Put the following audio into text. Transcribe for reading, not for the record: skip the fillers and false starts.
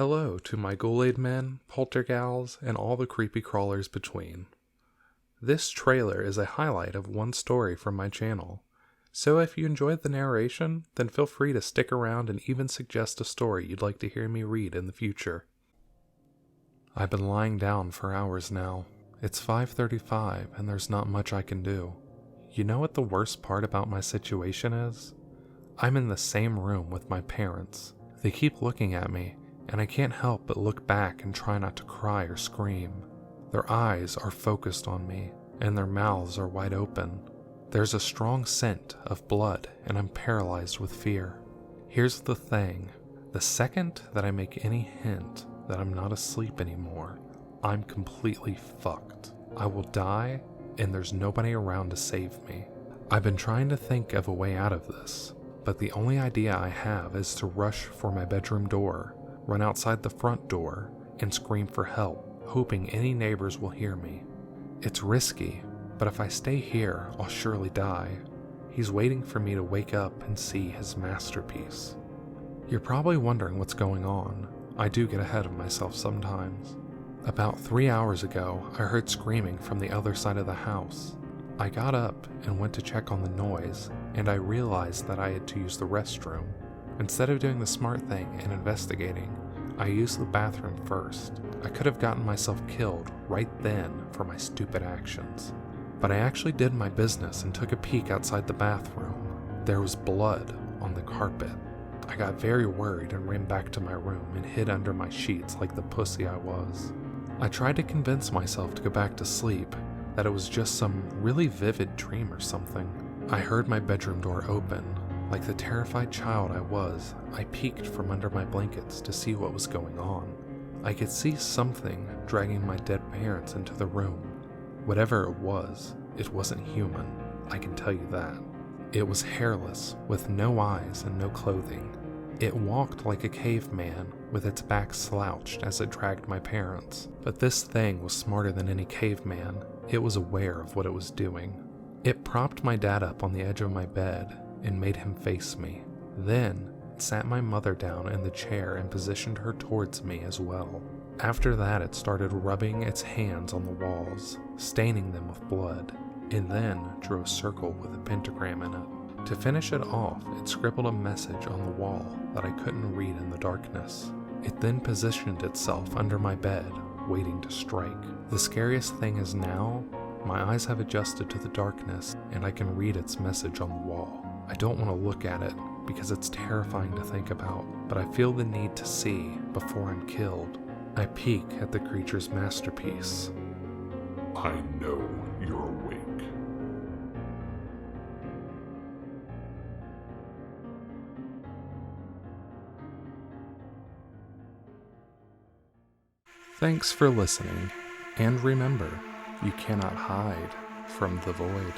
Hello to my Ghoul-Aid men, poltergals, and all the creepy crawlers between. This trailer is a highlight of one story from my channel, so if you enjoyed the narration, then feel free to stick around and even suggest a story you'd like to hear me read in the future. I've been lying down for hours now. It's 5:35 and there's not much I can do. You know what the worst part about my situation is? I'm in the same room with my parents. They keep looking at me, and I can't help but look back and try not to cry or scream. Their eyes are focused on me, and their mouths are wide open. There's a strong scent of blood, and I'm paralyzed with fear. Here's the thing. The second that I make any hint that I'm not asleep anymore, I'm completely fucked. I will die, and there's nobody around to save me. I've been trying to think of a way out of this, but the only idea I have is to rush for my bedroom door, run outside the front door, and scream for help, hoping any neighbors will hear me. It's risky, but if I stay here, I'll surely die. He's waiting for me to wake up and see his masterpiece. You're probably wondering what's going on. I do get ahead of myself sometimes. About 3 hours ago, I heard screaming from the other side of the house. I got up and went to check on the noise, and I realized that I had to use the restroom. Instead of doing the smart thing and investigating, I used the bathroom first. I could have gotten myself killed right then for my stupid actions. But I actually did my business and took a peek outside the bathroom. There was blood on the carpet. I got very worried and ran back to my room and hid under my sheets like the pussy I was. I tried to convince myself to go back to sleep, that it was just some really vivid dream or something. I heard my bedroom door open. Like the terrified child I was, I peeked from under my blankets to see what was going on. I could see something dragging my dead parents into the room. Whatever it wasn't human, I can tell you that. It was hairless, with no eyes and no clothing. It walked like a caveman, with its back slouched as it dragged my parents. But this thing was smarter than any caveman. It was aware of what it was doing. It propped my dad up on the edge of my bed and made him face me. Then, it sat my mother down in the chair and positioned her towards me as well. After that, it started rubbing its hands on the walls, staining them with blood, and then drew a circle with a pentagram in it. To finish it off, it scribbled a message on the wall that I couldn't read in the darkness. It then positioned itself under my bed, waiting to strike. The scariest thing is now, my eyes have adjusted to the darkness, and I can read its message on the wall. I don't want to look at it, because it's terrifying to think about, but I feel the need to see before I'm killed. I peek at the creature's masterpiece. I know you're awake. Thanks for listening, and remember, you cannot hide from the void.